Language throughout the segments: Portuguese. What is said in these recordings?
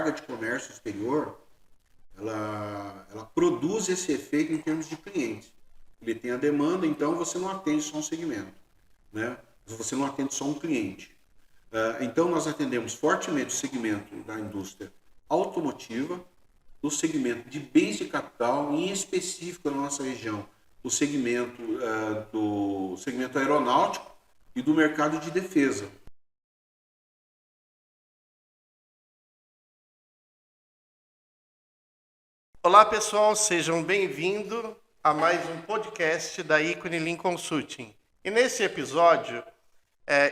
carga de comércio exterior, ela produz esse efeito em termos de clientes. Ele tem a demanda, então você não atende só um segmento, né? Você não atende só um cliente. Então nós atendemos fortemente o segmento da indústria automotiva, o segmento de bens de capital, em específico na nossa região, o segmento do segmento aeronáutico e do mercado de defesa. Olá pessoal, sejam bem-vindos a mais um podcast da Icone Lean Consulting. E nesse episódio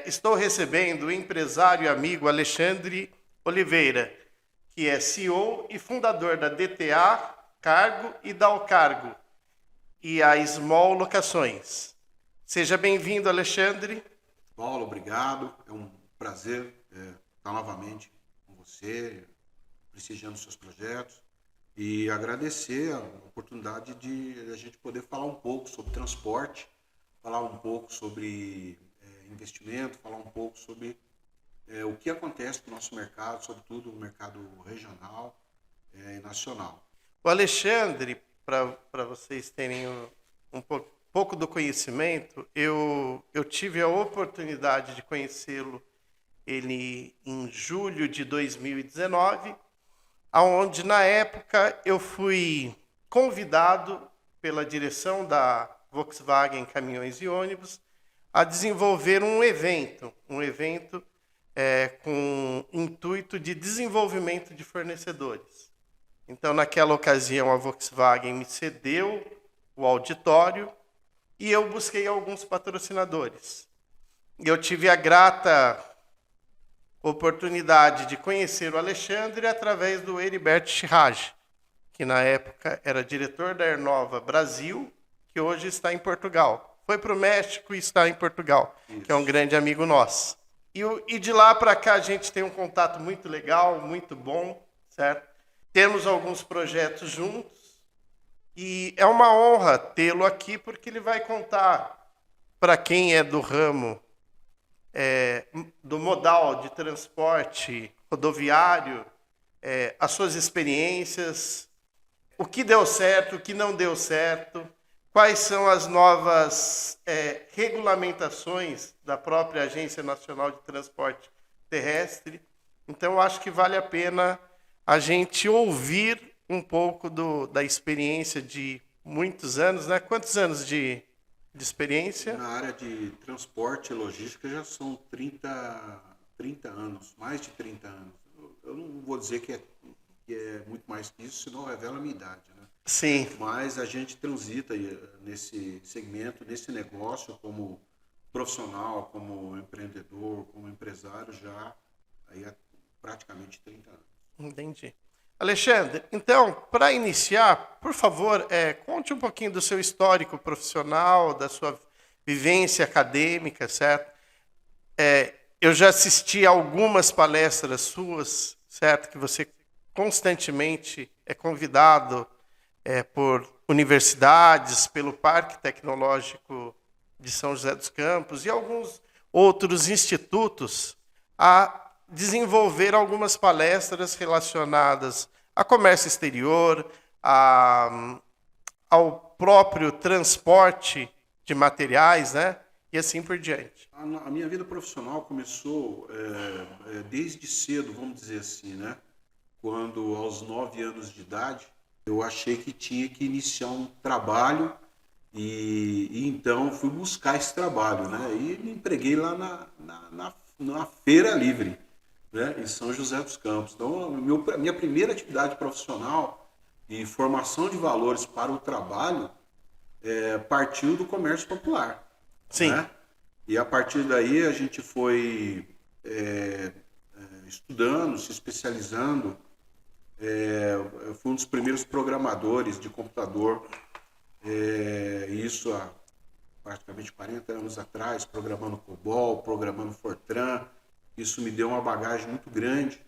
estou recebendo o empresário e amigo Alexandre Oliveira, que é CEO e fundador da DTA Cargo e da Alcargo e a Small Locações. Seja bem-vindo, Alexandre. Paulo, obrigado. É um prazer estar novamente com você, prestigiando seus projetos. E agradecer a oportunidade de a gente poder falar um pouco sobre transporte, falar um pouco sobre investimento, falar um pouco sobre o que acontece no nosso mercado, sobretudo o mercado regional e nacional. O Alexandre, para vocês terem um pouco do conhecimento, eu tive a oportunidade de conhecê-lo ele em julho de 2019, onde na época eu fui convidado pela direção da Volkswagen Caminhões e Ônibus a desenvolver um evento com intuito de desenvolvimento de fornecedores. Então, naquela ocasião, a Volkswagen me cedeu o auditório e eu busquei alguns patrocinadores. E eu tive a grata oportunidade de conhecer o Alexandre através do Heriberto Schirage, que na época era diretor da Aernova Brasil, que hoje está em Portugal. Foi para o México e está em Portugal, que é um grande amigo nosso. E de lá para cá a gente tem um contato muito legal, muito bom, certo? Temos alguns projetos juntos e é uma honra tê-lo aqui porque ele vai contar para quem é do ramo do modal de transporte rodoviário, as suas experiências, o que deu certo, o que não deu certo, quais são as novas regulamentações da própria Agência Nacional de Transporte Terrestre. Então, acho que vale a pena a gente ouvir um pouco da experiência de muitos anos, né? Quantos anos de experiência? Na área de transporte e logística já são 30 anos, mais de 30 anos. Eu não vou dizer que é muito mais que isso, senão revela a minha idade, né? Sim. Mas a gente transita nesse segmento, nesse negócio, como profissional, como empreendedor, como empresário, já aí há praticamente 30 anos. Entendi. Alexandre, então, para iniciar, por favor, conte um pouquinho do seu histórico profissional, da sua vivência acadêmica, certo? Eu já assisti a algumas palestras suas, certo? Que você constantemente é convidado por universidades, pelo Parque Tecnológico de São José dos Campos e alguns outros institutos a desenvolver algumas palestras relacionadas a comércio exterior, ao próprio transporte de materiais, né? E assim por diante. A minha vida profissional começou desde cedo, vamos dizer assim, né? Quando, aos 9 anos de idade, eu achei que tinha que iniciar um trabalho e então fui buscar esse trabalho, né? E me empreguei lá na Feira Livre, né? Em São José dos Campos. Então, minha primeira atividade profissional e formação de valores para o trabalho partiu do comércio popular. Sim. Né? E a partir daí a gente foi estudando, se especializando. Eu fui um dos primeiros programadores de computador, isso há praticamente 40 anos atrás, programando COBOL, programando Fortran. Isso me deu uma bagagem muito grande.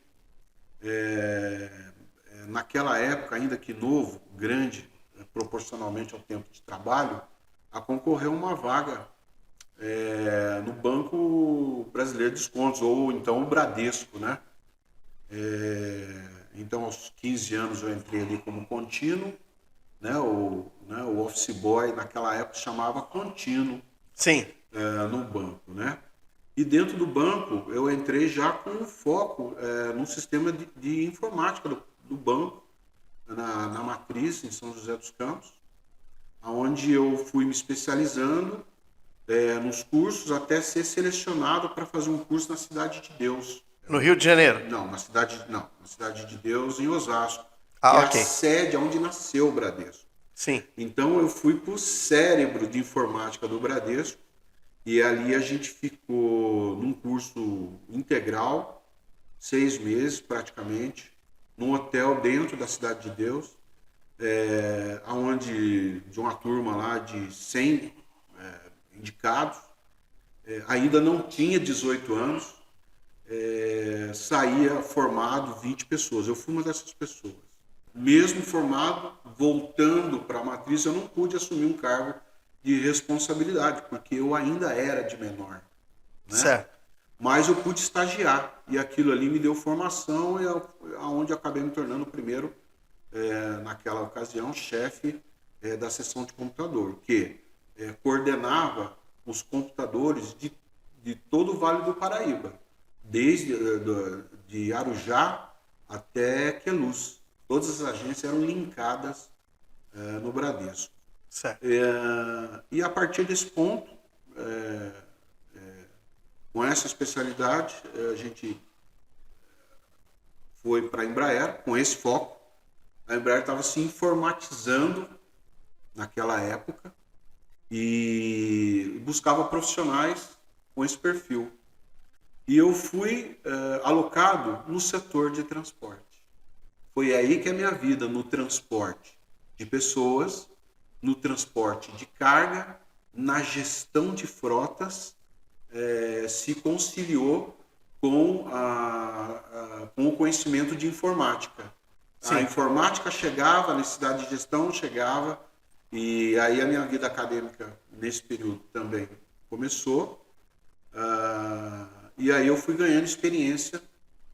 Naquela época, ainda que novo, grande, proporcionalmente ao tempo de trabalho, a concorrer uma vaga no Banco Brasileiro de Descontos, ou então o Bradesco, né? Em aos 15 anos eu entrei ali como contínuo, né? O office boy naquela época chamava contínuo. Sim. No banco, né? E dentro do banco eu entrei já com um foco no sistema de informática do banco, na matriz em São José dos Campos, onde eu fui me especializando nos cursos até ser selecionado para fazer um curso na Cidade de Deus. No Rio de Janeiro? Não, na Cidade de Deus, em Osasco, Ah, que é ok. a sede onde nasceu o Bradesco. Sim. Então eu fui para o cérebro de informática do Bradesco e ali a gente ficou num curso integral, 6 meses praticamente, num hotel dentro da Cidade de Deus, onde de uma turma lá de 100 indicados, ainda não tinha 18 anos, saía formado 20 pessoas. Eu fui uma dessas pessoas. Mesmo formado, voltando para a matriz, eu não pude assumir um cargo de responsabilidade, porque eu ainda era de menor. Né? Certo. Mas eu pude estagiar, e aquilo ali me deu formação, onde eu acabei me tornando o primeiro, naquela ocasião, chefe da seção de computador, que coordenava os computadores de todo o Vale do Paraíba, desde de Arujá até Queluz. Todas as agências eram linkadas no Bradesco. Certo. E a partir desse ponto, com essa especialidade, a gente foi para a Embraer com esse foco. A Embraer estava se informatizando naquela época e buscava profissionais com esse perfil. E eu fui alocado no setor de transporte. Foi aí que a minha vida no transporte de pessoas, no transporte de carga, na gestão de frotas, se conciliou com o conhecimento de informática. Sim. A informática chegava, a necessidade de gestão chegava, e aí a minha vida acadêmica nesse período também começou. E aí eu fui ganhando experiência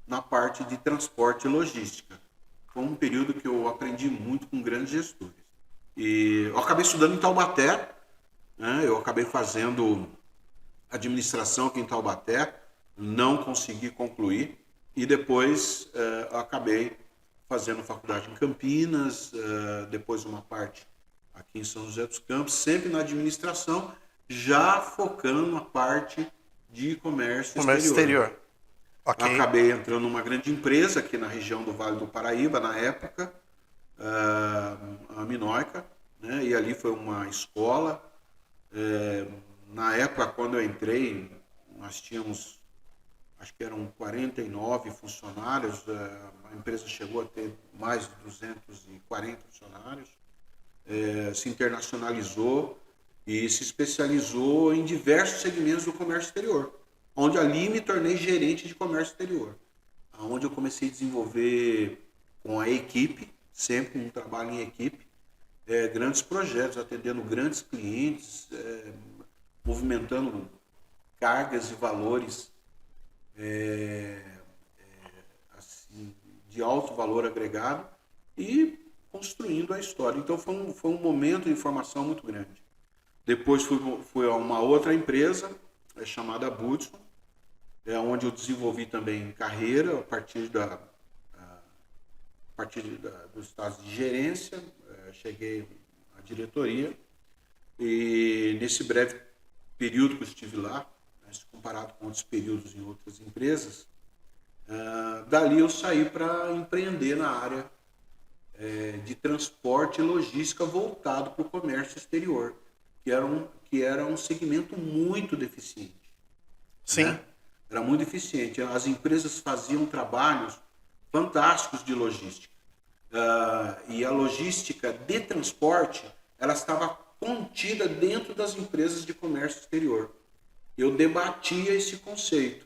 na parte de transporte e logística. Foi um período que eu aprendi muito com grandes gestores. E eu acabei estudando em Taubaté, né? Eu acabei fazendo administração aqui em Taubaté, não consegui concluir, e depois eu acabei fazendo faculdade em Campinas, depois uma parte aqui em São José dos Campos, sempre na administração, já focando na parte de comércio exterior. Okay. Acabei entrando numa grande empresa aqui na região do Vale do Paraíba, na época, a Minoica, né? E ali foi uma escola. Na época, quando eu entrei, nós tínhamos, acho que eram 49 funcionários, a empresa chegou a ter mais de 240 funcionários, se internacionalizou e se especializou em diversos segmentos do comércio exterior, onde ali me tornei gerente de comércio exterior, onde eu comecei a desenvolver com a equipe, sempre um trabalho em equipe, grandes projetos, atendendo grandes clientes, movimentando cargas e valores assim, de alto valor agregado e construindo a história. Então foi um momento de formação muito grande. Depois fui a uma outra empresa chamada Budson, onde eu desenvolvi também carreira a partir dos estados de gerência, cheguei à diretoria e nesse breve período que eu estive lá, comparado com outros períodos em outras empresas, dali eu saí para empreender na área de transporte e logística voltado para o comércio exterior, que era um segmento muito deficiente. Sim. Né? Era muito deficiente. As empresas faziam trabalhos fantásticos de logística. E a logística de transporte, ela estava contida dentro das empresas de comércio exterior. Eu debatia esse conceito,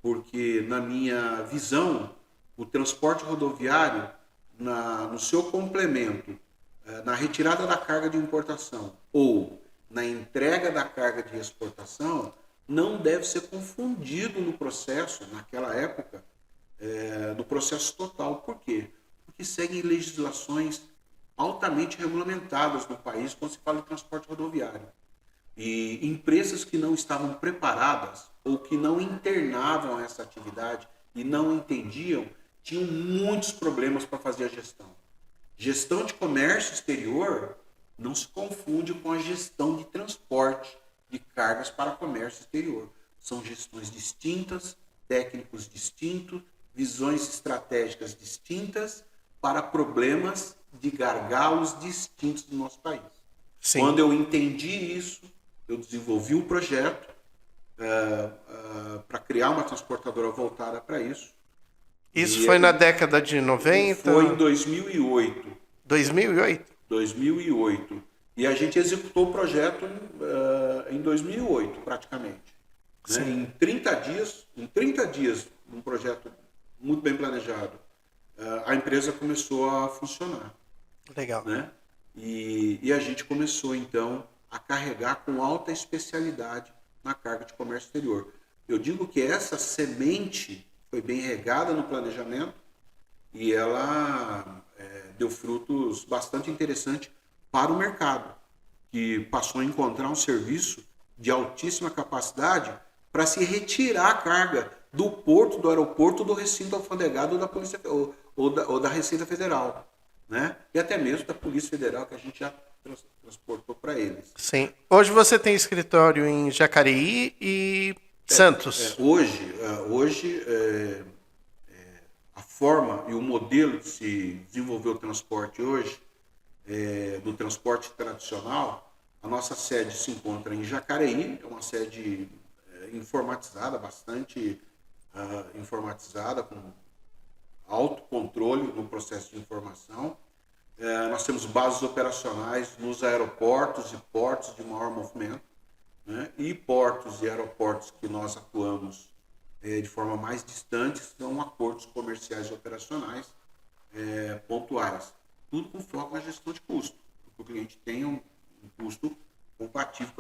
porque na minha visão, o transporte rodoviário, no seu complemento, na retirada da carga de importação ou na entrega da carga de exportação, não deve ser confundido no processo, naquela época, no processo total. Por quê? que seguem legislações altamente regulamentadas no país quando se fala de transporte rodoviário. E empresas que não estavam preparadas ou que não internavam essa atividade e não entendiam, tinham muitos problemas para fazer a gestão. Gestão de comércio exterior não se confunde com a gestão de transporte de cargas para comércio exterior. São gestões distintas, técnicos distintos, visões estratégicas distintas para problemas de gargalos distintos do nosso país. Sim. Quando eu entendi isso, eu desenvolvi um projeto para criar uma transportadora voltada para isso. Isso foi na década de 90? Foi em 2008. 2008? 2008. E a gente executou o projeto em 2008, praticamente. Né? Em 30 dias, um projeto muito bem planejado, a empresa começou a funcionar. Legal. Né? E a gente começou, então, a carregar com alta especialidade na carga de comércio exterior. Eu digo que essa semente foi bem regada no planejamento e ela deu frutos bastante interessantes para o mercado, que passou a encontrar um serviço de altíssima capacidade para se retirar a carga do porto, do aeroporto, do recinto alfandegado ou da Polícia ou da Receita Federal, né? E até mesmo da Polícia Federal, que a gente já transportou para eles. Sim. Hoje você tem escritório em Jacareí e Santos. Hoje a forma e o modelo de se desenvolver o transporte hoje, do transporte tradicional, a nossa sede se encontra em Jacareí, é uma sede informatizada, bastante informatizada, com alto controle no processo de informação. Nós temos bases operacionais nos aeroportos e portos de maior movimento, né? E portos e aeroportos que nós atuamos de forma mais distante são acordos comerciais e operacionais pontuais. Tudo com foco na gestão de custo, para que o cliente tenha um custo compatível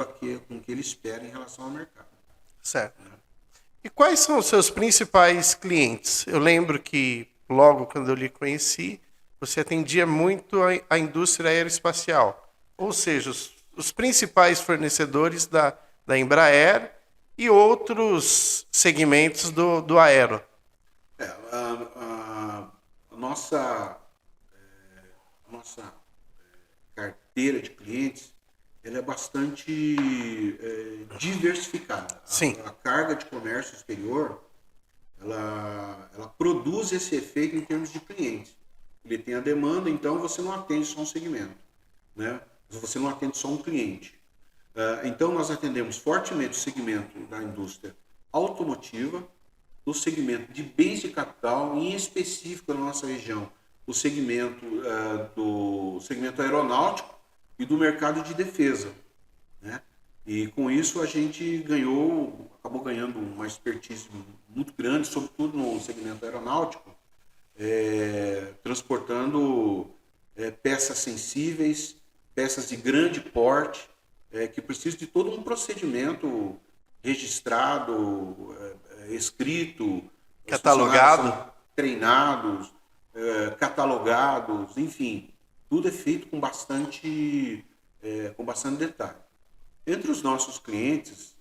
com o que ele espera em relação ao mercado. Certo. E quais são os seus principais clientes? Eu lembro que logo quando eu lhe conheci, você atendia muito a indústria aeroespacial, ou seja, os principais fornecedores da Embraer e outros segmentos do aero. A nossa carteira de clientes ela é bastante diversificada. Sim. A carga de comércio exterior ela produz esse efeito em termos de clientes. Ele tem a demanda, então você não atende só um segmento, né? Você não atende só um cliente. Então nós atendemos fortemente o segmento da indústria automotiva, o segmento de bens de capital, em específico na nossa região, o segmento do segmento aeronáutico e do mercado de defesa, né? E com isso a gente acabou ganhando uma expertise muito grande, sobretudo no segmento aeronáutico, transportando peças sensíveis, peças de grande porte, que precisam de todo um procedimento registrado, escrito, catalogado, treinados, catalogados, enfim, tudo é feito com bastante detalhe. Entre os nossos clientes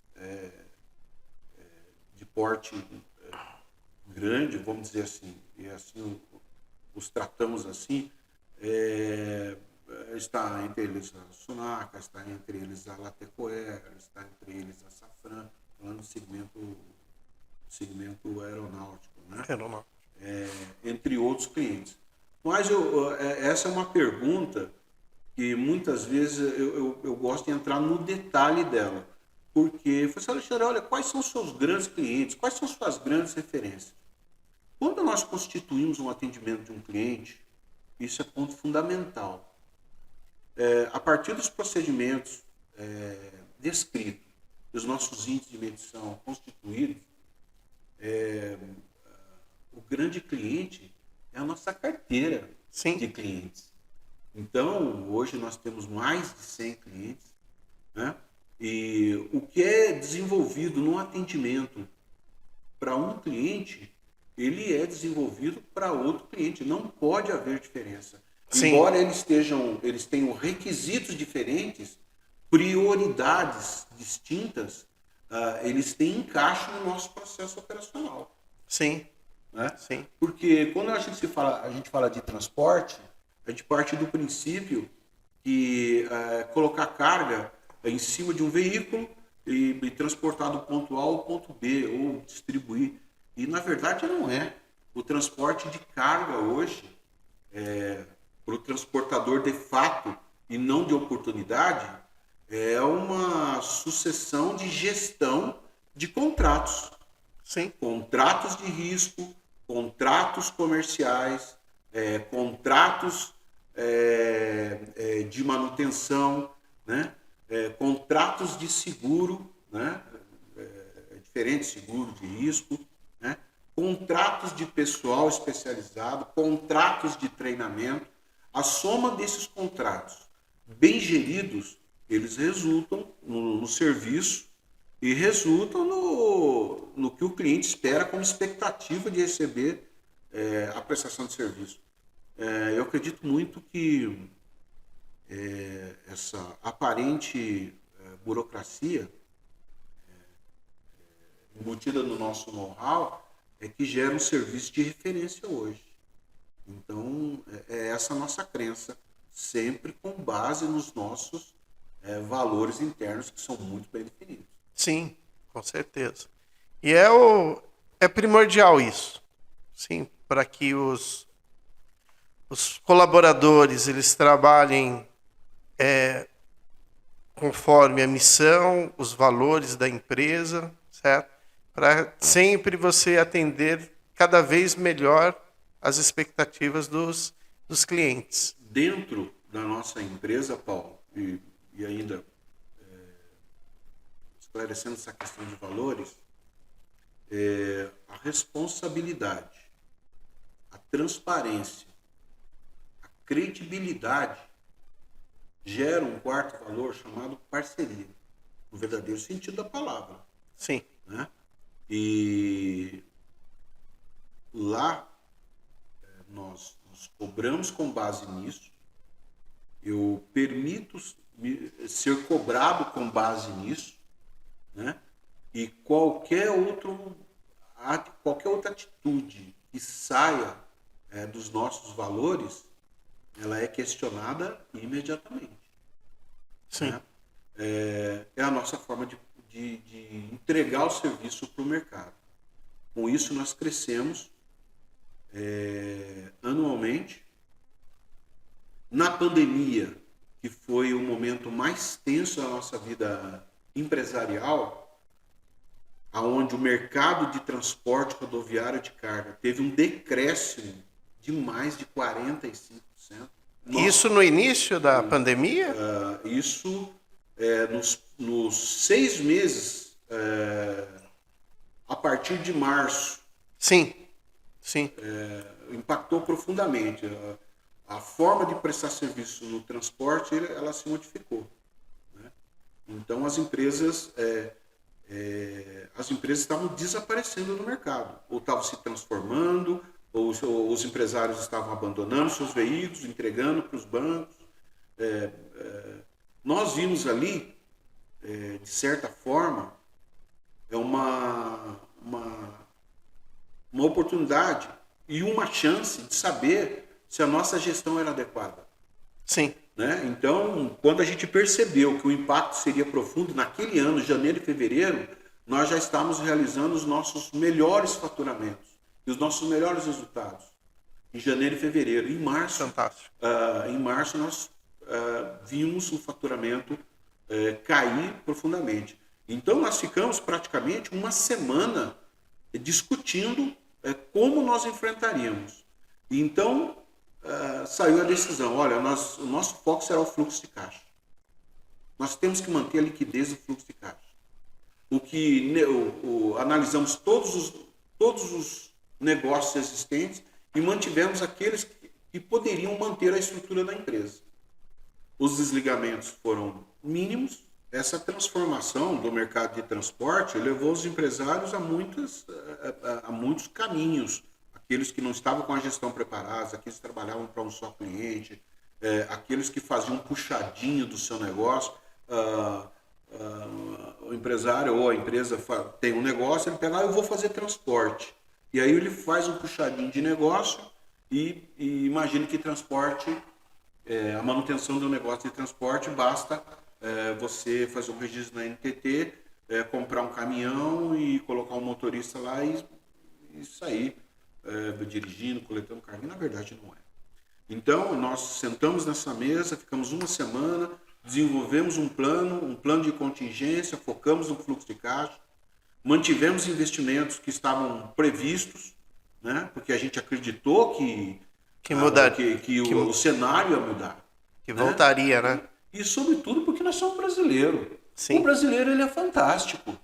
de porte grande, vamos dizer assim, e assim os tratamos assim, está entre eles a Sonaca, está entre eles a Latecoer, está entre eles a Safran, falando do segmento aeronáutico, né? Entre outros clientes. Mas essa é uma pergunta que muitas vezes eu gosto de entrar no detalhe dela, porque você fala, Alexandre, olha, quais são os seus grandes clientes, quais são as suas grandes referências? Quando nós constituímos um atendimento de um cliente, isso é ponto fundamental. A partir dos procedimentos descritos, dos nossos índices de medição constituídos, o grande cliente é a nossa carteira de clientes. Então, hoje nós temos mais de 100 clientes, né? E o que é desenvolvido no atendimento para um cliente, ele é desenvolvido para outro cliente. Não pode haver diferença. Sim. Embora eles tenham requisitos diferentes, prioridades distintas, eles têm encaixe no nosso processo operacional. Sim. Né? Sim. Porque quando a gente fala de transporte, a gente parte do princípio que colocar carga em cima de um veículo e transportar do ponto A ao ponto B, ou distribuir. E, na verdade, não é. O transporte de carga hoje, para o transportador de fato e não de oportunidade, é uma sucessão de gestão de contratos. Sim. Contratos de risco, contratos comerciais, contratos de manutenção, né? Contratos de seguro, né? Diferente, seguro de risco, né? Contratos de pessoal especializado, contratos de treinamento. A soma desses contratos bem geridos, eles resultam no serviço e resultam no que o cliente espera como expectativa de receber a prestação de serviço. Eu acredito muito que essa aparente burocracia embutida no nosso know-how é que gera um serviço de referência hoje. Então, é essa a nossa crença, sempre com base nos nossos valores internos, que são muito bem definidos. Sim, com certeza. E é primordial isso, sim, para que os colaboradores eles trabalhem conforme a missão, os valores da empresa, certo? Para sempre você atender cada vez melhor as expectativas dos clientes. Dentro da nossa empresa, Paulo, e ainda esclarecendo essa questão de valores, a responsabilidade, a transparência, a credibilidade gera um quarto valor chamado parceria, no verdadeiro sentido da palavra. Sim. Né? E lá nós cobramos com base nisso, eu permito ser cobrado com base nisso, né? E qualquer outra atitude que saia dos nossos valores, ela é questionada imediatamente. Sim. Né? É a nossa forma de entregar o serviço para o mercado. Com isso, nós crescemos anualmente. Na pandemia, que foi o momento mais tenso da nossa vida empresarial, aonde o mercado de transporte rodoviário de carga teve um decréscimo de mais de 45%. Isso no início da pandemia? Isso nos 6 meses, a partir de março. Sim, sim. Impactou profundamente. A forma de prestar serviço no transporte, ela se modificou. Né? Então, as empresas estavam desaparecendo no mercado, ou estavam se transformando, ou os empresários estavam abandonando seus veículos, entregando para os bancos. Nós vimos ali, de certa forma, uma oportunidade e uma chance de saber se a nossa gestão era adequada. Sim. Né? Então, quando a gente percebeu que o impacto seria profundo, naquele ano, janeiro e fevereiro, nós já estávamos realizando os nossos melhores faturamentos e os nossos melhores resultados. Em janeiro e fevereiro. Em março, fantástico. Em março nós vimos o faturamento cair profundamente. Então, nós ficamos praticamente uma semana discutindo como nós enfrentaríamos. Então, saiu a decisão, olha, o nosso foco será o fluxo de caixa. Nós temos que manter a liquidez do fluxo de caixa. Analisamos todos os negócios existentes e mantivemos aqueles que poderiam manter a estrutura da empresa. Os desligamentos foram mínimos. Essa transformação do mercado de transporte levou os empresários a muitos caminhos aqueles que não estavam com a gestão preparada, aqueles que trabalhavam para um só cliente, aqueles que faziam um puxadinho do seu negócio. O empresário ou a empresa tem um negócio, ele pega, eu vou fazer transporte. E aí ele faz um puxadinho de negócio e imagine que transporte, a manutenção do negócio de transporte, basta você fazer um registro na NTT, comprar um caminhão e colocar um motorista lá e sair dirigindo, coletando carga. E na verdade não é. Então nós sentamos nessa mesa, ficamos uma semana, desenvolvemos um plano de contingência, focamos no fluxo de caixa, mantivemos investimentos que estavam previstos, né? Porque a gente acreditou que o cenário ia mudar. Que voltaria, né? E sobretudo porque nós somos brasileiros. Sim. O brasileiro ele é fantástico,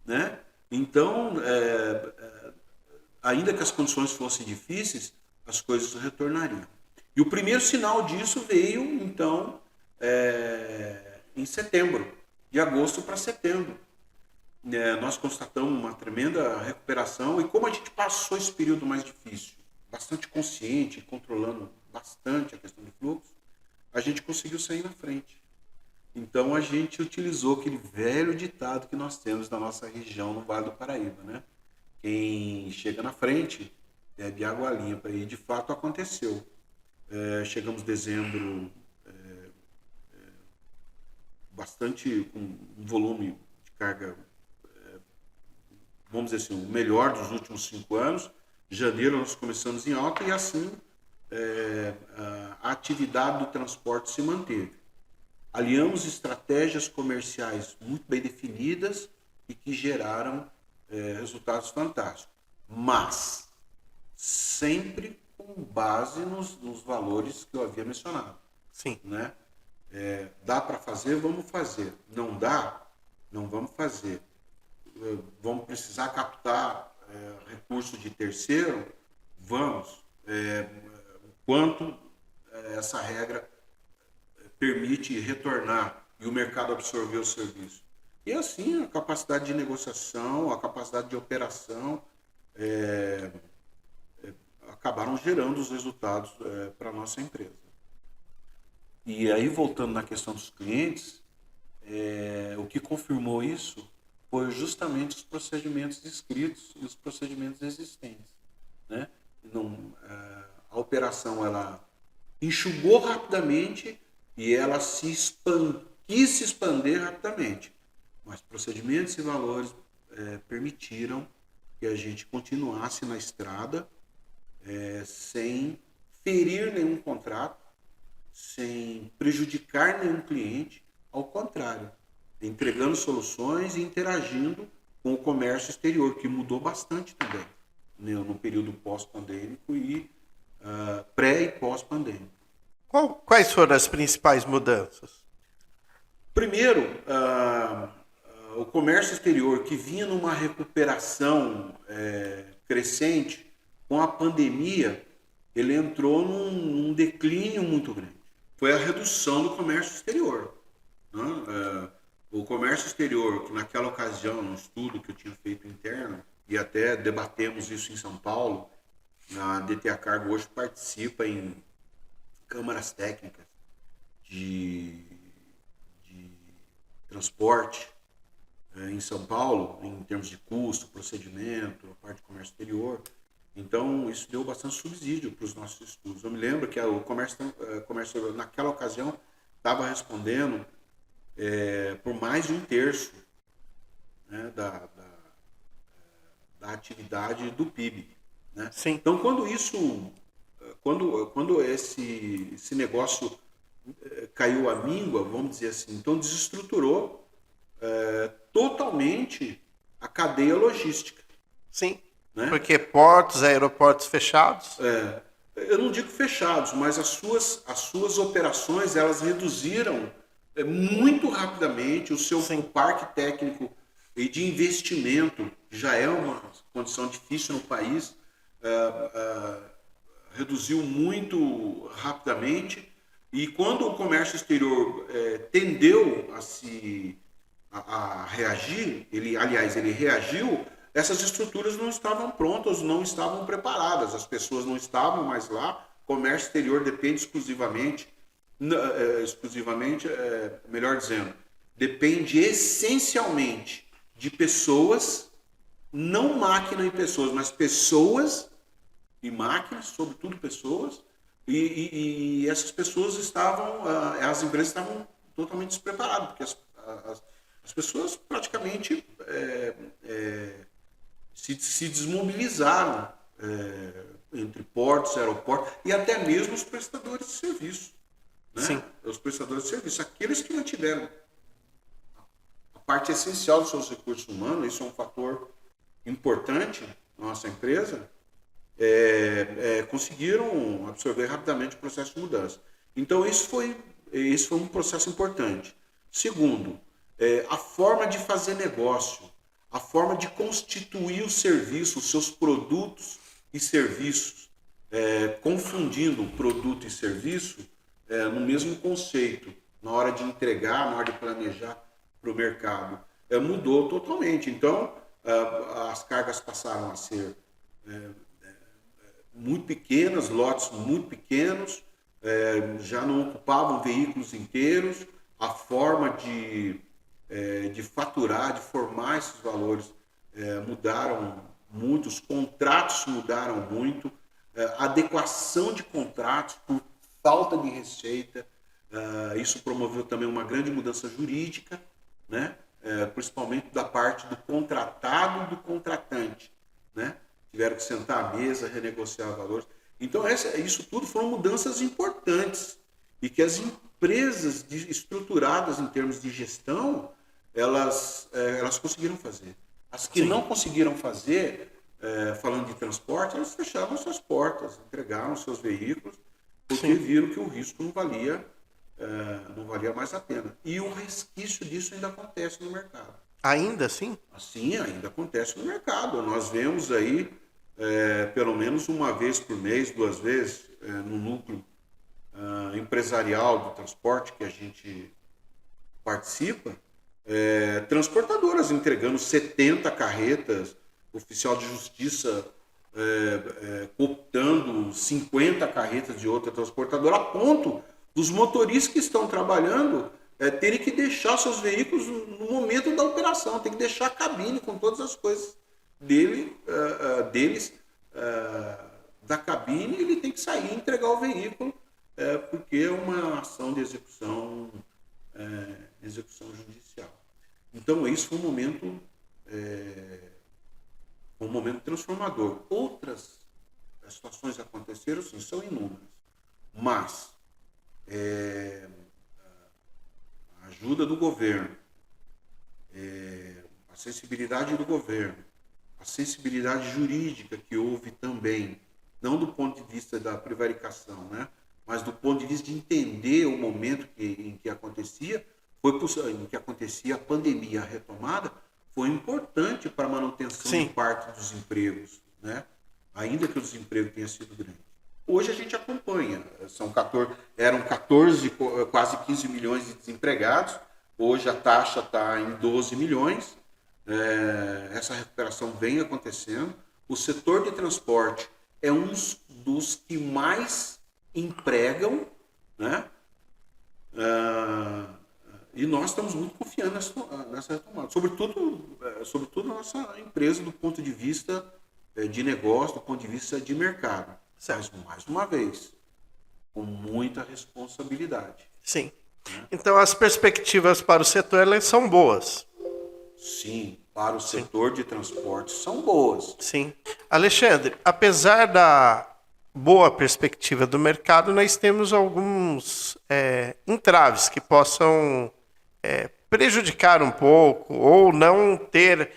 né? Então, ainda que as condições fossem difíceis, as coisas retornariam. E o primeiro sinal disso veio, então, em setembro, de agosto para setembro. Nós constatamos uma tremenda recuperação e como a gente passou esse período mais difícil, bastante consciente, controlando bastante a questão do fluxo, a gente conseguiu sair na frente. Então a gente utilizou aquele velho ditado que nós temos na nossa região, no Vale do Paraíba, né? Quem chega na frente bebe água limpa, e de fato aconteceu. Chegamos em dezembro bastante com um volume de carga, vamos dizer assim, o melhor dos últimos 5 anos. Em janeiro nós começamos em alta e assim a atividade do transporte se manteve. Aliamos estratégias comerciais muito bem definidas e que geraram resultados fantásticos, mas sempre com base nos valores que eu havia mencionado. Sim. Né? Dá para fazer? Vamos fazer. Não dá? Não vamos fazer. Vamos precisar captar recursos de terceiro? Vamos. Quanto essa regra permite retornar e o mercado absorver o serviço. E assim a capacidade de negociação, a capacidade de operação acabaram gerando os resultados para a nossa empresa. E aí, voltando na questão dos clientes, o que confirmou isso foi justamente os procedimentos escritos e os procedimentos existentes. Né? A operação ela enxugou rapidamente e ela quis se expandir rapidamente. Mas procedimentos e valores permitiram que a gente continuasse na estrada sem ferir nenhum contrato, sem prejudicar nenhum cliente, ao contrário, entregando soluções e interagindo com o comércio exterior, que mudou bastante também, né, no período pós-pandêmico e pré- e pós-pandêmico. Quais foram as principais mudanças? Primeiro, o comércio exterior, que vinha numa recuperação crescente, com a pandemia, ele entrou num declínio muito grande. Foi a redução do comércio exterior. Né? O comércio exterior, que naquela ocasião, um estudo que eu tinha feito interno, e até debatemos isso em São Paulo, a DTA Cargo hoje participa em câmaras técnicas de transporte em São Paulo, em termos de custo, procedimento, a parte de comércio exterior. Então, isso deu bastante subsídio para os nossos estudos. Eu me lembro que o comércio naquela ocasião, estava respondendo por mais de 1/3, né, da atividade do PIB. Né? Sim. Então, quando esse negócio caiu à míngua, vamos dizer assim, então desestruturou totalmente a cadeia logística. Sim, né? Porque portos, aeroportos fechados. Eu não digo fechados, mas as suas operações elas reduziram muito rapidamente o seu parque técnico e de investimento, que já é uma condição difícil no país, reduziu muito rapidamente. E quando o comércio exterior tendeu a reagir, ele reagiu, essas estruturas não estavam prontas, não estavam preparadas, as pessoas não estavam mais lá. Comércio exterior depende exclusivamente, melhor dizendo, depende essencialmente de pessoas, não máquina e pessoas, mas pessoas e máquinas, sobretudo pessoas, e essas pessoas estavam, as empresas estavam totalmente despreparadas, porque as pessoas praticamente se desmobilizaram entre portos, aeroportos e até mesmo os prestadores de serviço. Né? Sim. Os prestadores de serviço, aqueles que mantiveram a parte essencial dos seus recursos humanos, isso é um fator importante na nossa empresa, conseguiram absorver rapidamente o processo de mudança. Então, isso foi um processo importante. Segundo, a forma de fazer negócio, a forma de constituir o serviço, os seus produtos e serviços, confundindo produto e serviço no mesmo conceito, na hora de entregar, na hora de planejar para o mercado, mudou totalmente. Então, as cargas passaram a ser muito pequenas, lotes muito pequenos, já não ocupavam veículos inteiros, a forma de faturar, de formar esses valores mudaram muito, os contratos mudaram muito, a adequação de contratos por falta de receita, isso promoveu também uma grande mudança jurídica, né? Principalmente da parte do contratado e do contratante, né? Tiveram que sentar à mesa, renegociar valores. Então, isso tudo foram mudanças importantes e que as empresas estruturadas em termos de gestão, elas conseguiram fazer. As que não conseguiram fazer, falando de transporte, elas fecharam suas portas, entregaram seus veículos, porque viram que o risco não valia mais a pena. E o resquício disso ainda acontece no mercado. Ainda assim? Assim, ainda acontece no mercado. Nós vemos aí, pelo menos uma vez por mês, 2 vezes, no núcleo empresarial do transporte que a gente participa, transportadoras entregando 70 carretas, oficial de justiça cooptando 50 carretas de outra transportadora, a ponto dos motoristas que estão trabalhando terem que deixar seus veículos no momento da operação, tem que deixar a cabine com todas as coisas deles da cabine, ele tem que sair e entregar o veículo, porque é uma ação de execução judicial. Então, isso foi um momento transformador. Outras situações aconteceram, sim, são inúmeras, mas a ajuda do governo, a sensibilidade do governo, a sensibilidade jurídica que houve também, não do ponto de vista da prevaricação, né, mas do ponto de vista de entender o momento em que acontecia, em que acontecia a pandemia, a retomada, foi importante para a manutenção de parte dos empregos, né? Ainda que o desemprego tenha sido grande. Hoje a gente acompanha, eram 14, quase 15 milhões de desempregados, hoje a taxa está em 12 milhões, essa recuperação vem acontecendo, o setor de transporte é um dos que mais empregam, né? E nós estamos muito confiando nessa retomada, sobretudo a nossa empresa do ponto de vista de negócio, do ponto de vista de mercado. Mas, mais uma vez, com muita responsabilidade. Sim. Né? Então, as perspectivas para o setor elas são boas. Sim, para o setor de transporte são boas. Sim. Alexandre, apesar da boa perspectiva do mercado, nós temos alguns entraves que possam prejudicar um pouco ou não ter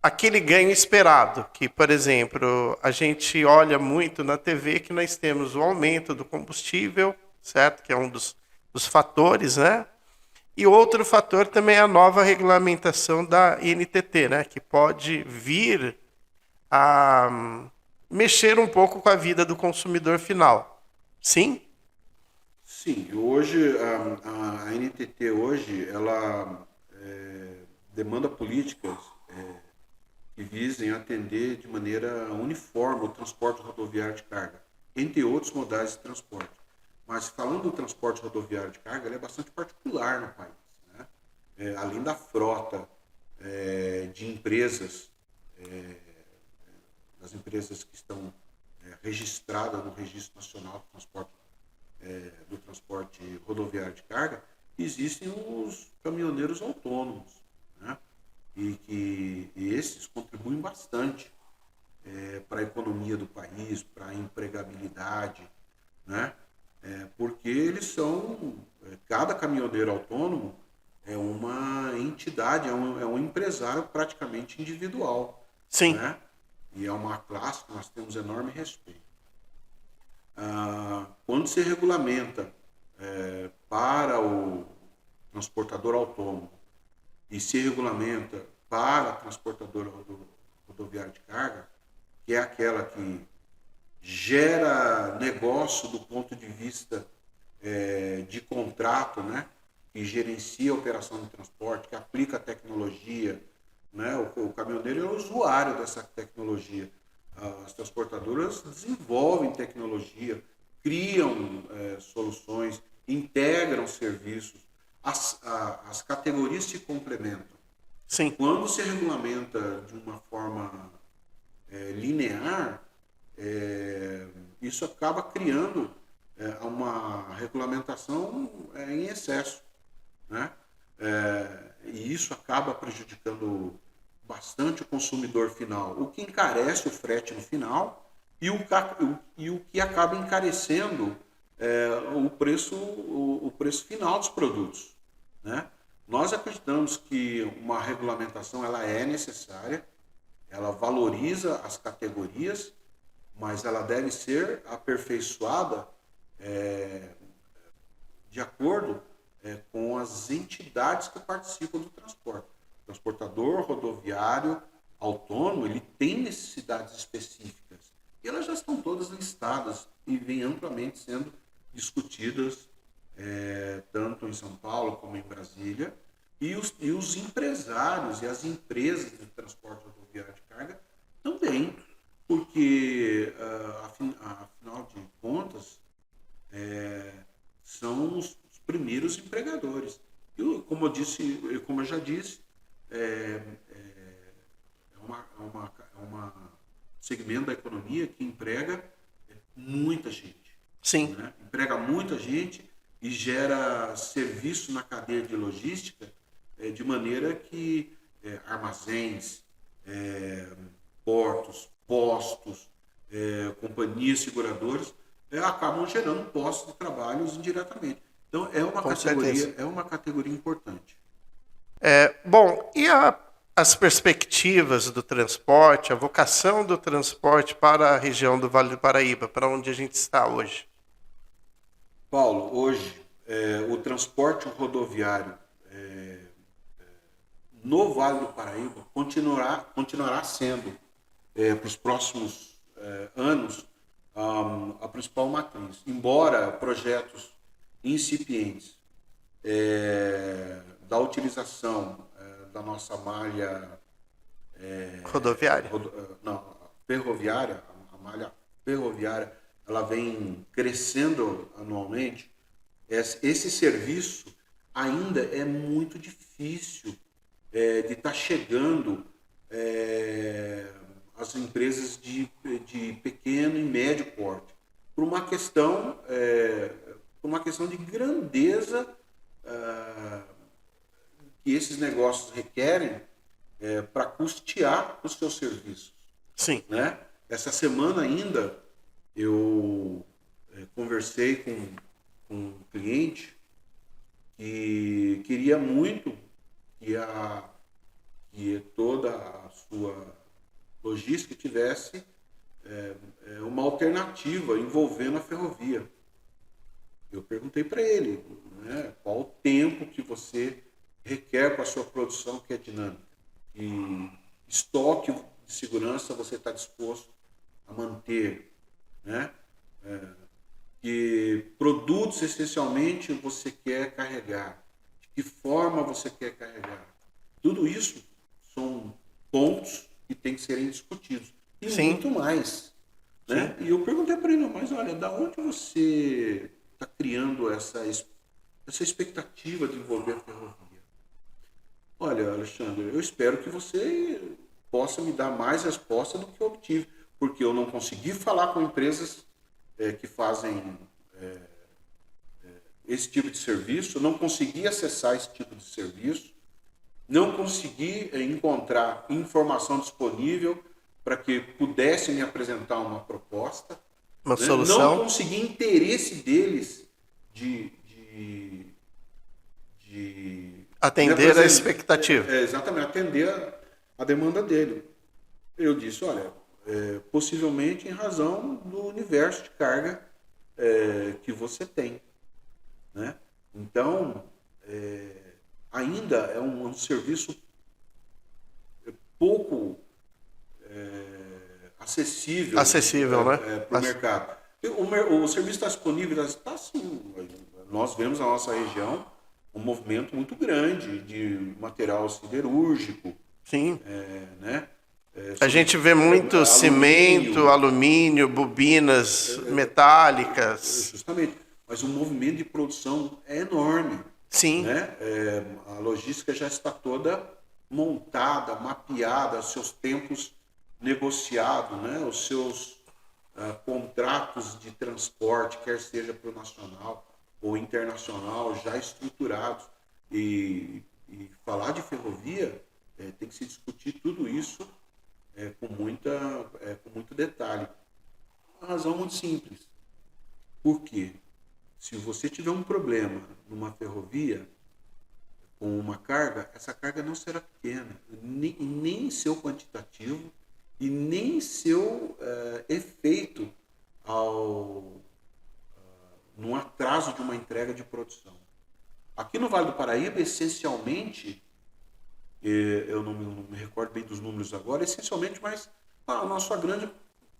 aquele ganho esperado, que, por exemplo, a gente olha muito na TV que nós temos o aumento do combustível, certo? Que é um dos fatores, né? E outro fator também é a nova regulamentação da NTT, né? Que pode vir a mexer um pouco com a vida do consumidor final. Sim? Sim, hoje a NTT hoje ela demanda políticas que visem atender de maneira uniforme o transporte rodoviário de carga, entre outros modais de transporte. Mas falando do transporte rodoviário de carga, ele é bastante particular no país, né? Além da frota de empresas, das empresas que estão registradas no Registro Nacional do Transporte Rodoviário de Carga, existem os caminhoneiros autônomos, né? E esses contribuem bastante para a economia do país, para a empregabilidade, né? Porque eles são, cada caminhoneiro autônomo é uma entidade, é um empresário praticamente individual, Sim. né? E é uma classe que nós temos enorme respeito. Quando se regulamenta para o transportador autônomo e se regulamenta para a transportadora rodoviária de carga, que é aquela que gera negócio do ponto de vista de contrato, né? Que gerencia a operação de transporte, que aplica a tecnologia, né? O caminhoneiro é o usuário dessa tecnologia. As transportadoras desenvolvem tecnologia, criam soluções, integram serviços, as categorias se complementam. Sim. Quando se regulamenta de uma forma linear, isso acaba criando uma regulamentação em excesso, né? E isso acaba prejudicando bastante o consumidor final, o que encarece o frete no final e o que acaba encarecendo o preço final dos produtos, né? Nós acreditamos que uma regulamentação ela é necessária, ela valoriza as categorias, mas ela deve ser aperfeiçoada de acordo com as entidades que participam do transporte. O transportador rodoviário autônomo, ele tem necessidades específicas e elas já estão todas listadas e vêm amplamente sendo discutidas tanto em São Paulo como em Brasília, e os empresários e as empresas de transporte rodoviário de carga também, porque afinal de contas são os primeiros empregadores. Como eu já disse, é uma segmento da economia que emprega muita gente. Sim. Né? Emprega muita gente e gera serviço na cadeia de logística de maneira que armazéns, portos, postos, companhias seguradoras acabam gerando postos de trabalho indiretamente. Então é uma categoria importante. Bom, e as perspectivas do transporte, a vocação do transporte para a região do Vale do Paraíba, para onde a gente está hoje? Paulo, hoje o transporte rodoviário no Vale do Paraíba continuará sendo, para os próximos anos, a principal matriz. Embora projetos incipientes da utilização da nossa malha Rodoviária. Ferroviária, a malha ferroviária, ela vem crescendo anualmente. Esse serviço ainda é muito difícil de estar chegando às empresas de pequeno e médio porte, por uma questão de grandeza que esses negócios requerem para custear os seus serviços. Sim. Né? Essa semana ainda eu conversei com um cliente que queria muito que toda a sua logística tivesse uma alternativa envolvendo a ferrovia. Eu perguntei para ele, né, qual o tempo que você requer para a sua produção que é dinâmica. E estoque de segurança você está disposto a manter, né? Que produtos essencialmente você quer carregar, de que forma você quer carregar. Tudo isso são pontos que têm que serem discutidos. E Sim. muito mais. Né? E eu perguntei para ele, mas olha, da onde você está criando essa expectativa de envolver a ferrovia? Olha, Alexandre, eu espero que você possa me dar mais resposta do que eu obtive, porque eu não consegui falar com empresas que fazem esse tipo de serviço, não consegui acessar esse tipo de serviço, não consegui encontrar informação disponível para que pudesse me apresentar uma proposta, Uma né? Não solução. consegui interesse deles de Atender a expectativa. exatamente, atender a demanda dele. Eu disse, olha, possivelmente em razão do universo de carga que você tem. Né? Então, ainda é um serviço pouco acessível né? para o mercado. O serviço está disponível, está sim. Nós vemos na nossa região um movimento muito grande de material siderúrgico. Sim. Né? A gente vê muito cimento, alumínio, bobinas metálicas. Justamente. Mas o movimento de produção é enorme. Sim. Né? A logística já está toda montada, mapeada, os seus tempos negociados, né? Os seus contratos de transporte, quer seja para o nacional ou internacional, já estruturados. E falar de ferrovia tem que se discutir tudo isso com muito detalhe. Uma razão muito simples. Por quê? Se você tiver um problema numa ferrovia com uma carga, essa carga não será pequena, nem seu quantitativo e nem seu efeito no atraso de uma entrega de produção. Aqui no Vale do Paraíba, essencialmente, eu não me recordo bem dos números agora, essencialmente, mas a nossa grande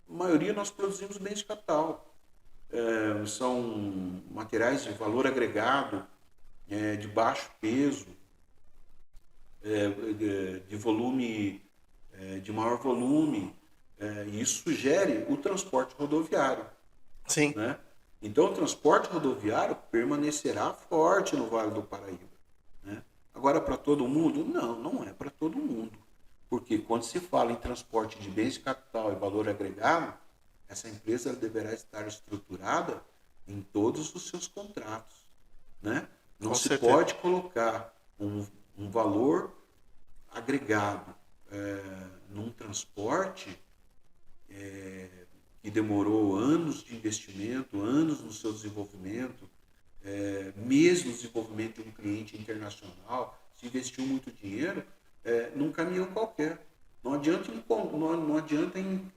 maioria nós produzimos bens de capital. São materiais de valor agregado, de baixo peso, de volume, de maior volume, e isso sugere o transporte rodoviário. Sim. Né? Então, o transporte rodoviário permanecerá forte no Vale do Paraíba. Né? Agora, para todo mundo? Não, não é para todo mundo. Porque quando se fala em transporte de bens de capital e valor agregado, essa empresa deverá estar estruturada em todos os seus contratos. Né? Não se pode colocar um valor agregado num transporte que demorou anos de investimento, anos no seu desenvolvimento, mesmo no desenvolvimento de um cliente internacional, se investiu muito dinheiro num caminhão qualquer. Não adianta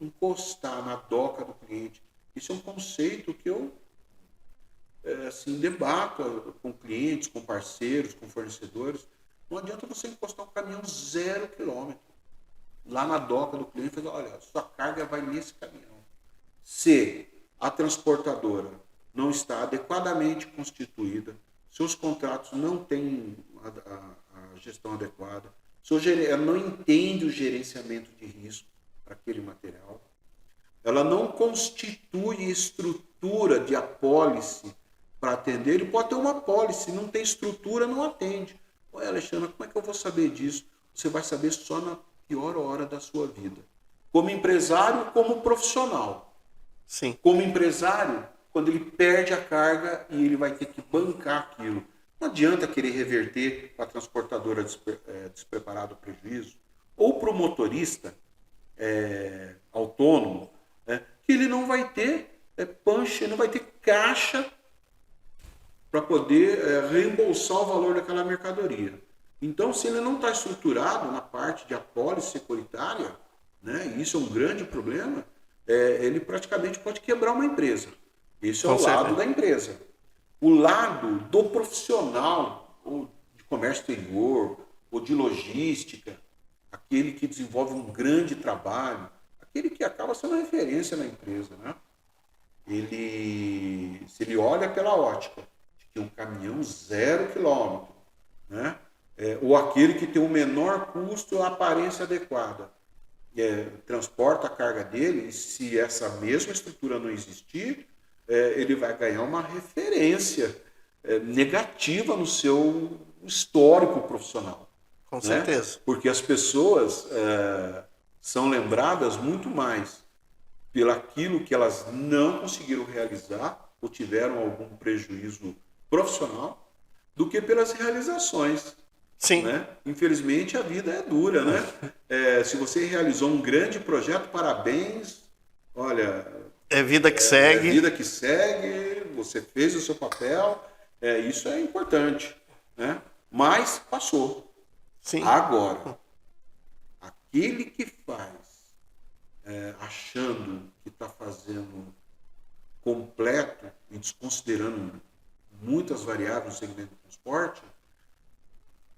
encostar na doca do cliente. Isso é um conceito que eu debato com clientes, com parceiros, com fornecedores. Não adianta você encostar um caminhão 0 quilômetro lá na doca do cliente e falar, olha, sua carga vai nesse caminhão. Se a transportadora não está adequadamente constituída, seus contratos não têm a gestão adequada, ela não entende o gerenciamento de risco para aquele material, ela não constitui estrutura de apólice para atender. Ele pode ter uma apólice, não tem estrutura, não atende. Olha, Alexandre, como é que eu vou saber disso? Você vai saber só na pior hora da sua vida. Como empresário, como profissional. Sim. Como empresário, quando ele perde a carga e ele vai ter que bancar aquilo. Não adianta querer reverter para a transportadora despreparado o prejuízo. Ou para o motorista autônomo, que ele não vai ter punch, não vai ter caixa para poder reembolsar o valor daquela mercadoria. Então, se ele não está estruturado na parte de apólice securitária, né, e isso é um grande problema, ele praticamente pode quebrar uma empresa. Esse é o lado da empresa. O lado do profissional, ou de comércio exterior, ou de logística, aquele que desenvolve um grande trabalho, aquele que acaba sendo referência na empresa, né? Se ele olha pela ótica de que um caminhão 0 quilômetro, né, ou aquele que tem o menor custo, a aparência adequada. Transporta a carga dele, e se essa mesma estrutura não existir, ele vai ganhar uma referência negativa no seu histórico profissional. Com Né? certeza. Porque as pessoas são lembradas muito mais pelaquilo que elas não conseguiram realizar ou tiveram algum prejuízo profissional do que pelas realizações. Sim. Né? Infelizmente a vida é dura, né? Se você realizou um grande projeto, parabéns. Olha, é vida que segue. É vida que segue. Você fez o seu papel. Isso é importante, né? Mas passou. Sim. Agora, aquele que faz achando que está fazendo completo e desconsiderando muitas variáveis no segmento do transporte,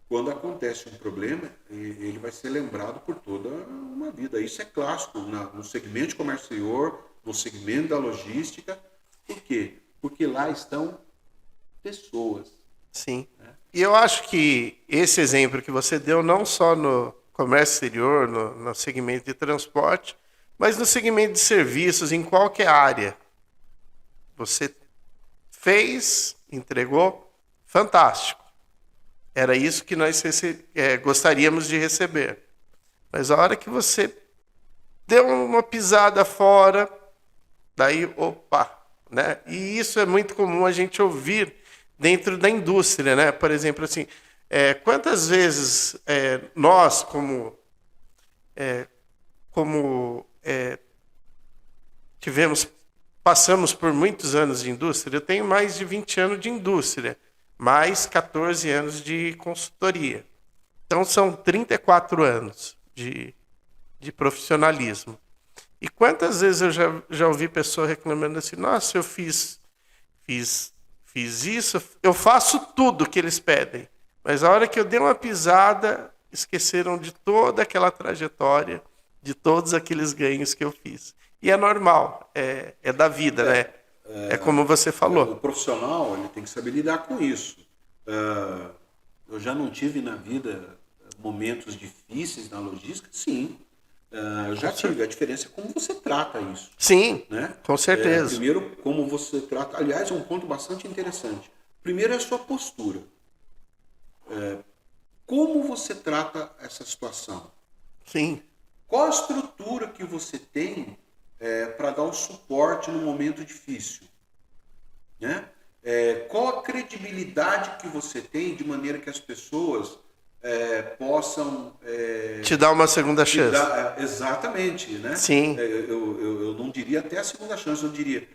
quando acontece um problema, ele vai ser lembrado por toda uma vida. Isso é clássico no segmento de comércio exterior, no segmento da logística. Por quê? Porque lá estão pessoas. Sim. Né? E eu acho que esse exemplo que você deu, não só no comércio exterior, no segmento de transporte, mas no segmento de serviços, em qualquer área. Você fez, entregou, fantástico. Era isso que nós gostaríamos de receber. Mas a hora que você deu uma pisada fora, daí, opa, né? E isso é muito comum a gente ouvir dentro da indústria, né? Por exemplo, assim, quantas vezes nós, passamos por muitos anos de indústria, eu tenho mais de 20 anos de indústria, mais 14 anos de consultoria. Então, são 34 anos de profissionalismo. E quantas vezes eu já ouvi pessoa reclamando assim, nossa, eu fiz isso, eu faço tudo que eles pedem. Mas a hora que eu dei uma pisada, esqueceram de toda aquela trajetória, de todos aqueles ganhos que eu fiz. E é normal, é da vida, né? É como você falou. O profissional ele tem que saber lidar com isso. Eu já não tive na vida momentos difíceis na logística? Sim. Eu já tive. A diferença é como você trata isso. Sim, né? Com certeza. Primeiro, como você trata... Aliás, é um ponto bastante interessante. Primeiro é a sua postura. Como você trata essa situação? Sim. Qual a estrutura que você tem para dar o suporte no momento difícil? Né? Qual a credibilidade que você tem de maneira que as pessoas possam... te dar uma segunda chance. Exatamente. Né? Sim. Eu não diria até a segunda chance, eu diria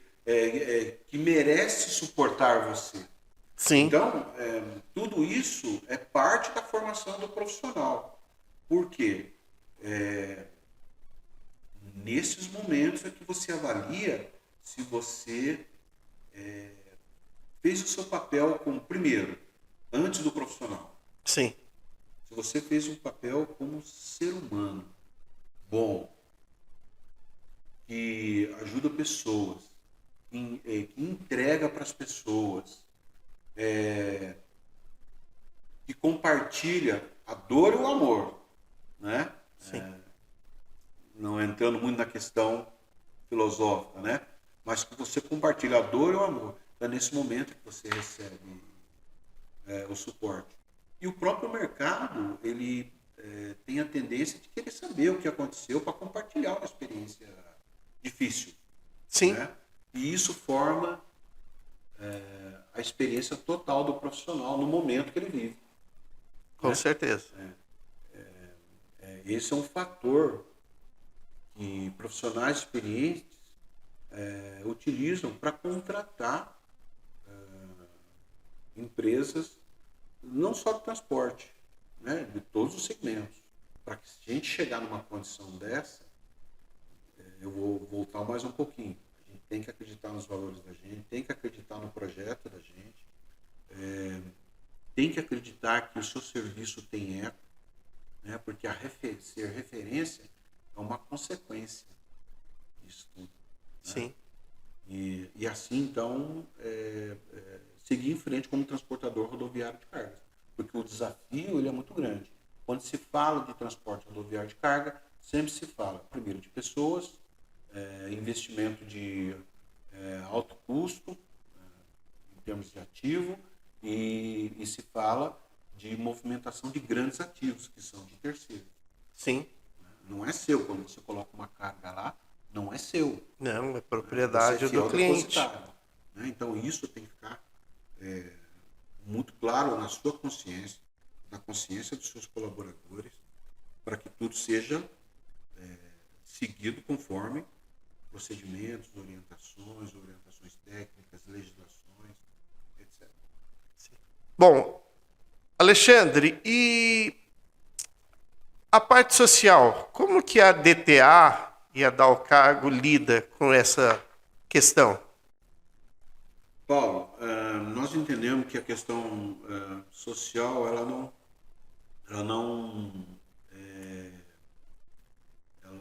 que merece suportar você. Sim. Então, tudo isso é parte da formação do profissional. Por quê? Nesses momentos é que você avalia se você fez o seu papel como, primeiro, antes do profissional. Sim. Se você fez um papel como ser humano bom, que ajuda pessoas, que entrega para as pessoas, que compartilha a dor e o amor, né? Não entrando muito na questão filosófica, né? Mas que você compartilha a dor e o amor. É nesse momento que você recebe o suporte. E o próprio mercado, ele tem a tendência de querer saber o que aconteceu para compartilhar uma experiência difícil. Sim. Né? E isso forma a experiência total do profissional no momento que ele vive. Com certeza. Esse é um fator que profissionais experientes utilizam para contratar empresas, não só de transporte, né, de todos os segmentos. Para que se a gente chegar numa condição dessa, eu vou voltar mais um pouquinho. A gente tem que acreditar nos valores da gente, tem que acreditar no projeto da gente, tem que acreditar que o seu serviço tem eco, né, porque ser referência é uma consequência disso tudo. Né? Sim. E assim, então, seguir em frente como transportador rodoviário de cargas. porque o desafio ele é muito grande. Quando se fala de transporte rodoviário de carga, sempre se fala, primeiro, de pessoas, investimento de alto custo, em termos de ativo, e se fala de movimentação de grandes ativos, que são de terceiros. Sim. Não é seu. Quando você coloca uma carga lá, não é seu. Não, é propriedade Você é fiel do cliente. depositário. Então, isso tem que ficar muito claro na sua consciência, na consciência dos seus colaboradores, para que tudo seja seguido conforme procedimentos, orientações técnicas, legislações, etc. Bom, Alexandre, e a parte social, como que a DTA e a Dalcargo lida com essa questão? Paulo, nós entendemos que a questão social ela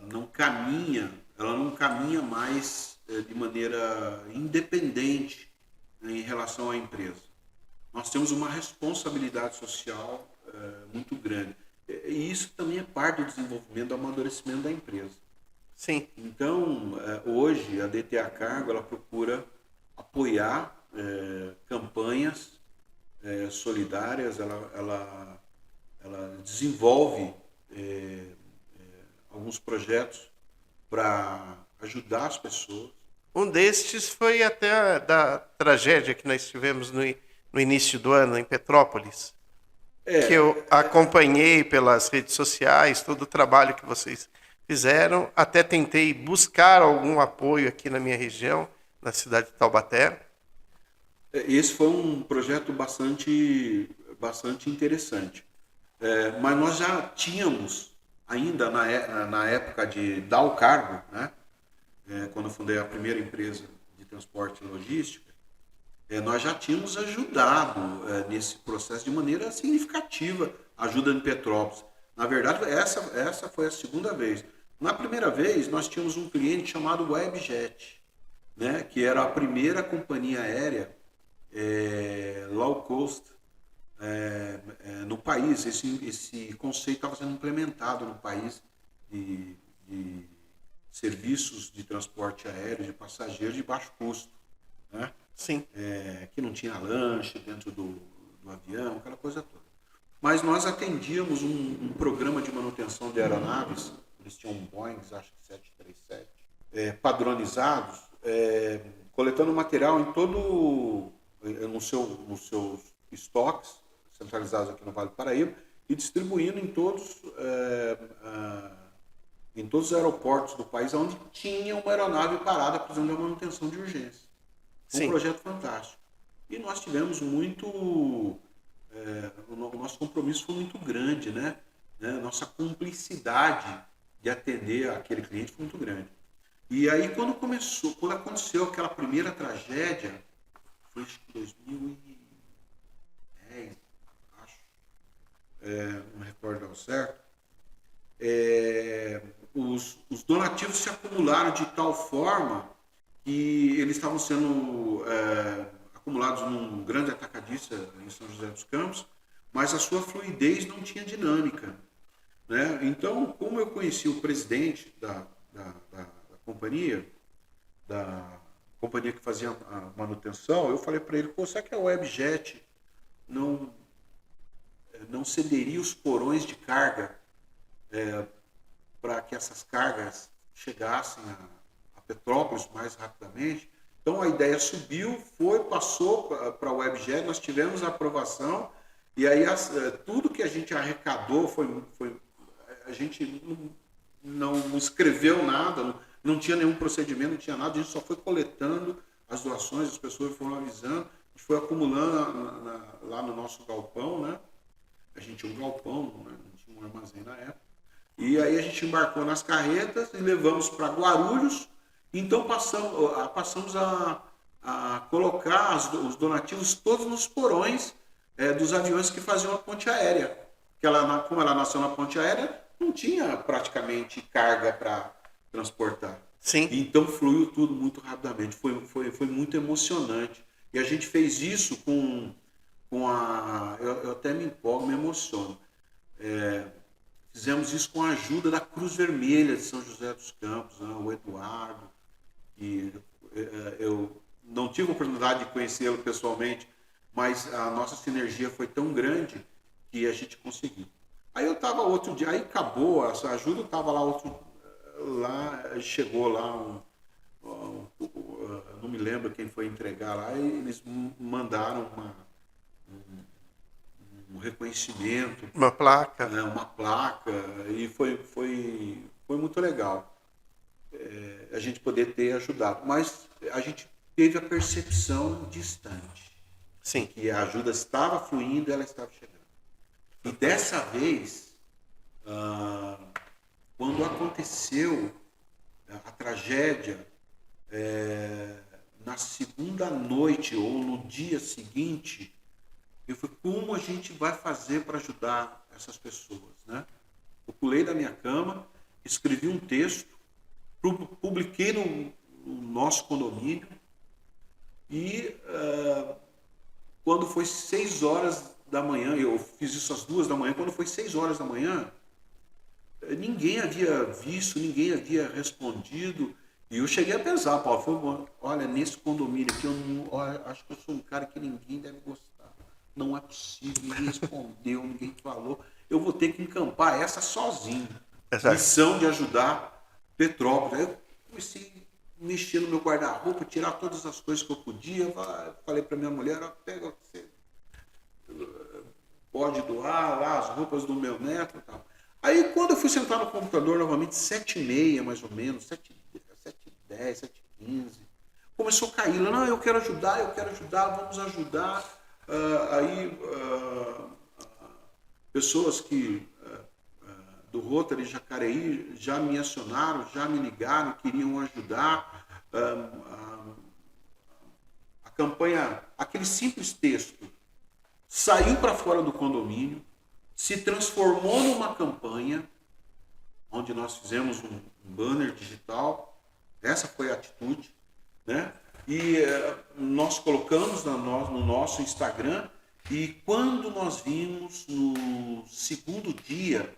não caminha mais de maneira independente, né, em relação à empresa. Nós temos uma responsabilidade social muito grande. E isso também é parte do desenvolvimento, do amadurecimento da empresa. Sim. Então, hoje, a DTA Cargo ela procura apoiar campanhas solidárias, ela desenvolve alguns projetos para ajudar as pessoas. Um destes foi até da tragédia que nós tivemos no início do ano em Petrópolis, que eu acompanhei pelas redes sociais, todo o trabalho que vocês fizeram, até tentei buscar algum apoio aqui na minha região, na cidade de Taubaté. Esse foi um projeto bastante interessante. Mas nós já tínhamos, ainda na época de dar o cargo, né? Quando eu fundei a primeira empresa de transporte e logística, nós já tínhamos ajudado nesse processo de maneira significativa, ajuda em Petrópolis. Na verdade, essa foi a segunda vez. Na primeira vez, nós tínhamos um cliente chamado Webjet, né? Que era a primeira companhia aérea low cost no país. Esse conceito estava sendo implementado no país de serviços de transporte aéreo de passageiros de baixo custo, né? Sim. Que não tinha lanche dentro do avião, aquela coisa toda. Mas nós atendíamos um programa de manutenção de aeronaves, eles tinham Boeing, acho que 737, padronizados, coletando material em todo nos seus estoques centralizados aqui no Vale do Paraíba e distribuindo em todos os aeroportos do país onde tinha uma aeronave parada precisando de uma manutenção de urgência. Um projeto fantástico. E nós tivemos o nosso compromisso foi muito grande, né? Nossa cumplicidade de atender aquele cliente foi muito grande. E aí quando aconteceu aquela primeira tragédia, foi acho que 2010, acho, não me recordo ao certo, os donativos se acumularam de tal forma que eles estavam sendo acumulados num grande atacadista em São José dos Campos, mas a sua fluidez não tinha dinâmica, né? Então, como eu conheci o presidente da companhia que fazia a manutenção, eu falei para ele: pô, será que a Webjet não cederia os porões de carga para que essas cargas chegassem a Petrópolis mais rapidamente? Então a ideia subiu, passou para a Webjet, nós tivemos a aprovação, e aí tudo que a gente arrecadou a gente não escreveu nada, não tinha nenhum procedimento, não tinha nada, a gente só foi coletando as doações, as pessoas foram avisando, a gente foi acumulando lá no nosso galpão, né? A gente tinha um galpão, né? Não tinha um armazém na época. E aí a gente embarcou nas carretas e levamos para Guarulhos. Então passamos a colocar os donativos todos nos porões dos aviões que faziam a ponte aérea. Como ela nasceu na ponte aérea, não tinha praticamente carga para transportar. Sim. Então fluiu tudo muito rapidamente. Foi muito emocionante. E a gente fez isso com eu até me empolgo, me emociono. Fizemos isso com a ajuda da Cruz Vermelha de São José dos Campos, né? O Eduardo, que eu não tive a oportunidade de conhecê-lo pessoalmente, mas a nossa sinergia foi tão grande que a gente conseguiu. Aí eu estava outro dia, aí acabou essa ajuda, eu estava lá, chegou lá não me lembro quem foi entregar lá, e eles mandaram um reconhecimento, Uma placa. Né, uma placa, e foi muito legal a gente poder ter ajudado. Mas a gente teve a percepção distante. Sim. Que a ajuda estava fluindo e ela estava chegando. E dessa vez, quando aconteceu a tragédia, na segunda noite ou no dia seguinte, eu falei, como a gente vai fazer para ajudar essas pessoas, né? Eu pulei da minha cama, escrevi um texto, publiquei no nosso condomínio e quando foi 6 horas da manhã, eu fiz isso às 2 da manhã, quando foi 6 horas da manhã, ninguém havia visto, ninguém havia respondido. E eu cheguei a pensar, Paulo, olha, nesse condomínio aqui, acho que eu sou um cara que ninguém deve gostar. Não é possível, ninguém respondeu, ninguém falou. Eu vou ter que encampar essa sozinho. Exato. Missão de ajudar Petrópolis. Aí eu comecei a mexer no meu guarda-roupa, tirar todas as coisas que eu podia. Falei para minha mulher, pega o que você pode doar lá, as roupas do meu neto e tal. Aí quando eu fui sentar no computador novamente, 7h30 mais ou menos, 7h10, 7h15, começou a cair lá, não, eu quero ajudar, vamos ajudar. Pessoas do Rotary Jacareí já me acionaram, já me ligaram, queriam ajudar. A campanha, aquele simples texto, saiu para fora do condomínio, se transformou numa campanha, onde nós fizemos um banner digital. Essa foi a atitude, né? E nós colocamos no nosso Instagram, e quando nós vimos no segundo dia,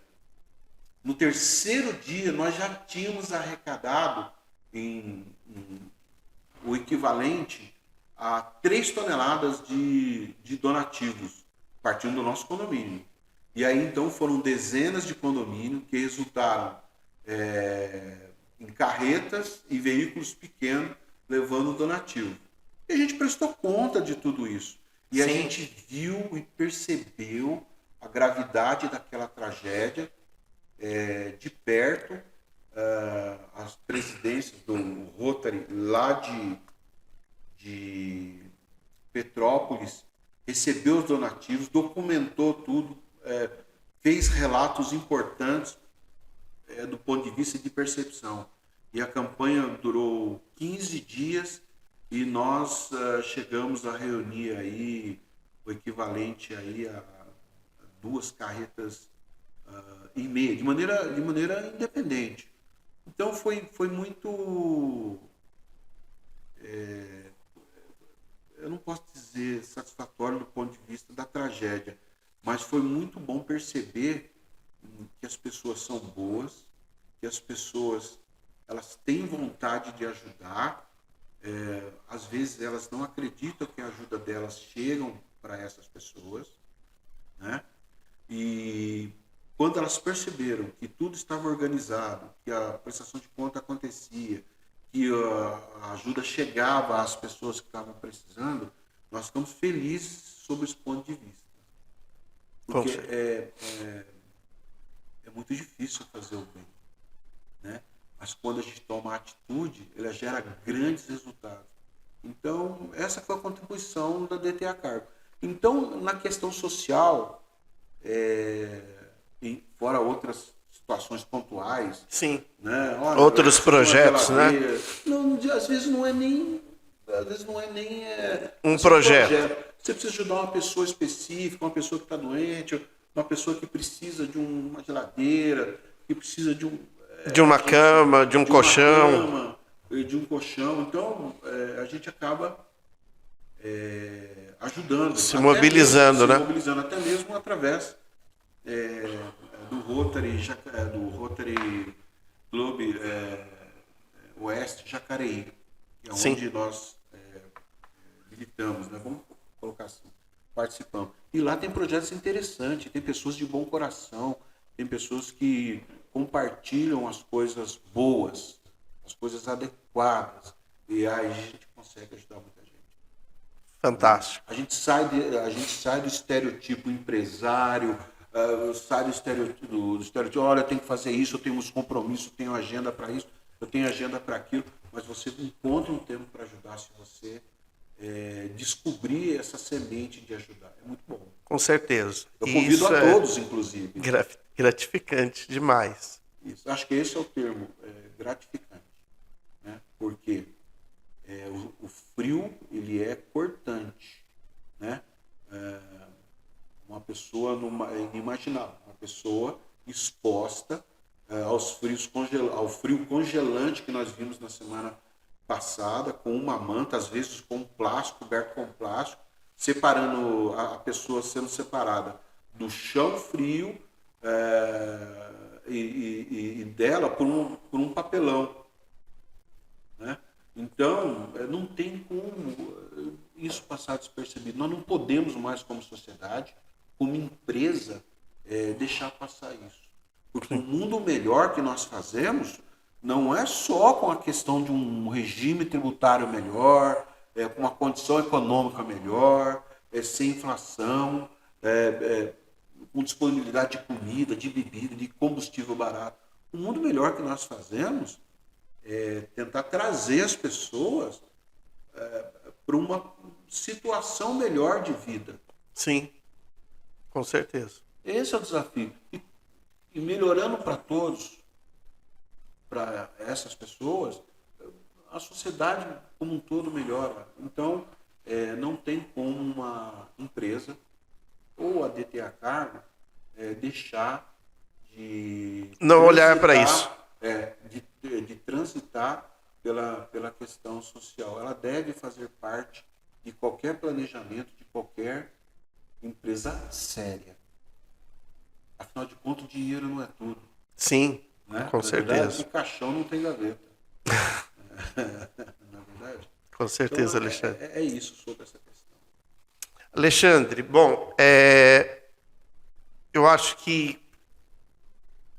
no terceiro dia, nós já tínhamos arrecadado o equivalente a 3 toneladas de donativos, partindo do nosso condomínio. E aí, então, foram dezenas de condomínios que resultaram em carretas e veículos pequenos levando donativo. E a gente prestou conta de tudo isso. E a gente viu e percebeu a gravidade daquela tragédia de perto. As presidências do Rotary lá de Petrópolis recebeu os donativos, documentou tudo, fez relatos importantes do ponto de vista de percepção. E a campanha durou 15 dias e nós chegamos a reunir aí o equivalente aí a 2 carretas e meia, de maneira independente. Então foi muito, eu não posso dizer satisfatório do ponto de vista da tragédia, mas foi muito bom perceber que as pessoas são boas, que as pessoas elas têm vontade de ajudar. Às vezes elas não acreditam que a ajuda delas chega para essas pessoas, né? E quando elas perceberam que tudo estava organizado, que a prestação de conta acontecia, que a ajuda chegava às pessoas que estavam precisando, nós ficamos felizes sobre esse ponto de vista. Porque é muito difícil fazer o bem, né? Mas quando a gente toma a atitude, ela gera grandes resultados. Então, essa foi a contribuição da DT a Cargo. Então, na questão social, fora outras situações pontuais, sim, né? Olha, outros projetos, né? Não, às vezes não é nem um projeto. Você precisa ajudar uma pessoa específica, uma pessoa que está doente, uma pessoa que precisa de uma geladeira, que precisa de uma cama, de um colchão. De um colchão. Então, a gente acaba ajudando. Se mobilizando, né? Se mobilizando, até mesmo através do Rotary Club Oeste Jacareí, que é onde nós militamos, né? Vamos colocar assim, participamos. E lá tem projetos interessantes, tem pessoas de bom coração, tem pessoas que compartilham as coisas boas, as coisas adequadas, e aí a gente consegue ajudar muita gente. Fantástico. A gente sai do estereotipo empresário, sai do estereotipo, olha, eu tenho que fazer isso, eu tenho uns compromissos, eu tenho agenda para isso, eu tenho agenda para aquilo, mas você encontra um tempo para ajudar se você descobrir essa semente de ajudar. É muito bom. Com certeza. Eu convido a todos, inclusive. Gratificante demais. Isso. Acho que esse é o termo, gratificante. Né? Porque o frio, ele é cortante. Né? Uma pessoa inimaginável, uma pessoa exposta ao frio congelante que nós vimos na semana passada, com uma manta, às vezes com plástico, coberto com plástico, separando a pessoa sendo separada do chão frio e dela por um papelão. Né? Então, não tem como isso passar despercebido. Nós não podemos mais, como sociedade, como empresa, deixar passar isso. Porque o mundo melhor que nós fazemos não é só com a questão de um regime tributário melhor, com uma condição econômica melhor, sem inflação, com disponibilidade de comida, de bebida, de combustível barato. O mundo melhor que nós fazemos é tentar trazer as pessoas para uma situação melhor de vida. Sim, com certeza. Esse é o desafio. E melhorando para todos, para essas pessoas, a sociedade como um todo melhora. Então, não tem como uma empresa ou a DTA Cargo deixar de não olhar para isso. De transitar pela questão social. Ela deve fazer parte de qualquer planejamento, de qualquer empresa séria. Afinal de contas, o dinheiro não é tudo. Sim, né? Com certeza. Verdade, o caixão não tem gaveta. Não é verdade? Com certeza, então, Alexandre. É isso sobre essa questão. Alexandre, bom, eu acho que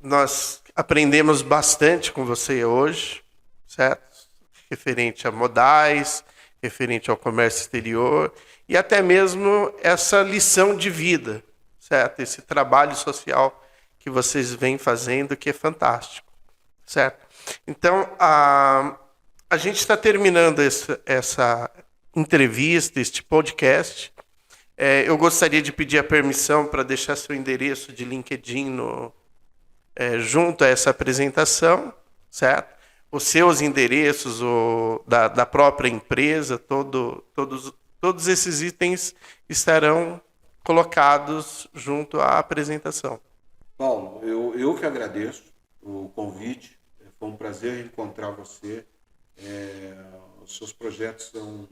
nós aprendemos bastante com você hoje, certo? Referente a modais, referente ao comércio exterior e até mesmo essa lição de vida, certo? Esse trabalho social que vocês vêm fazendo, que é fantástico, certo? Então, a gente está terminando essa entrevista, este podcast. Eu gostaria de pedir a permissão para deixar seu endereço de LinkedIn junto a essa apresentação, certo? Os seus endereços da própria empresa, todos esses itens estarão colocados junto à apresentação. Paulo, eu que agradeço o convite. Foi um prazer encontrar você. Os seus projetos são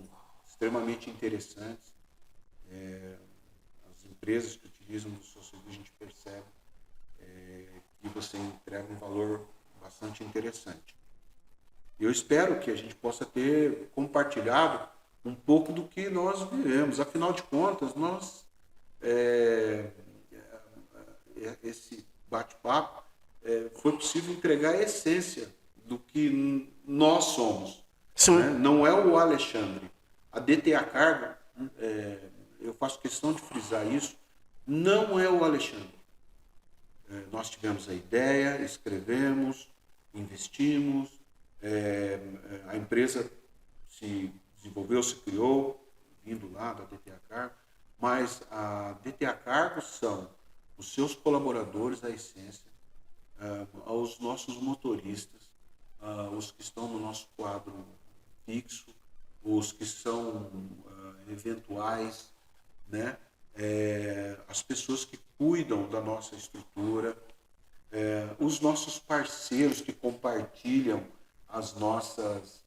extremamente interessantes. As empresas que utilizam o seu serviço, a gente percebe que você entrega um valor bastante interessante. Eu espero que a gente possa ter compartilhado um pouco do que nós vivemos. Afinal de contas, esse bate-papo foi possível entregar a essência do que nós somos. Né? Não é o Alexandre. A DTA Cargo, eu faço questão de frisar isso, não é o Alexandre. Nós tivemos a ideia, escrevemos, investimos, a empresa se desenvolveu, se criou, vindo lá da DTA Cargo, mas a DTA Cargo são os seus colaboradores, a essência, aos nossos motoristas, os que estão no nosso quadro fixo, os que são eventuais, né? As pessoas que cuidam da nossa estrutura, os nossos parceiros que compartilham as nossas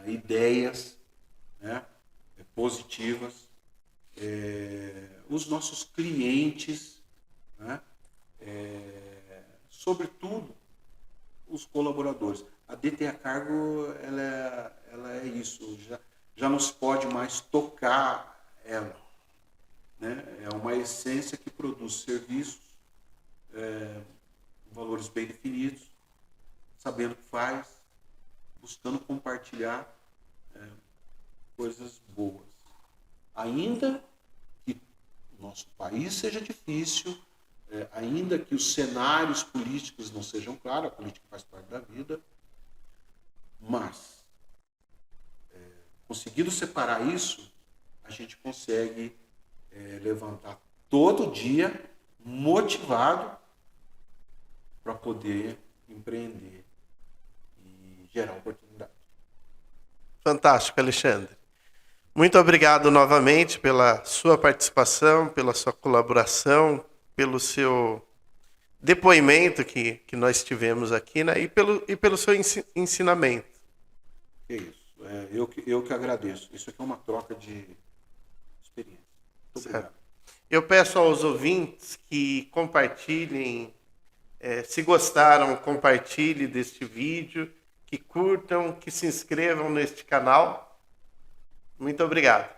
ideias, né? Positivas. os nossos clientes, né? Sobretudo os colaboradores. A DT a cargo, ela é isso, já não se pode mais tocar ela, né? É uma essência que produz serviços, valores bem definidos, sabendo o que faz, buscando compartilhar coisas boas. Ainda que o nosso país seja difícil, ainda que os cenários políticos não sejam claros, a política faz parte da vida, mas, conseguindo separar isso, a gente consegue levantar todo dia motivado para poder empreender e gerar oportunidade. Fantástico, Alexandre. Muito obrigado novamente pela sua participação, pela sua colaboração, pelo seu depoimento que nós tivemos aqui, né? E pelo seu ensinamento. É isso. Eu que agradeço. Isso aqui é uma troca de experiência. Muito obrigado. Eu peço aos ouvintes que compartilhem, se gostaram, compartilhem deste vídeo, que curtam, que se inscrevam neste canal. Muito obrigado.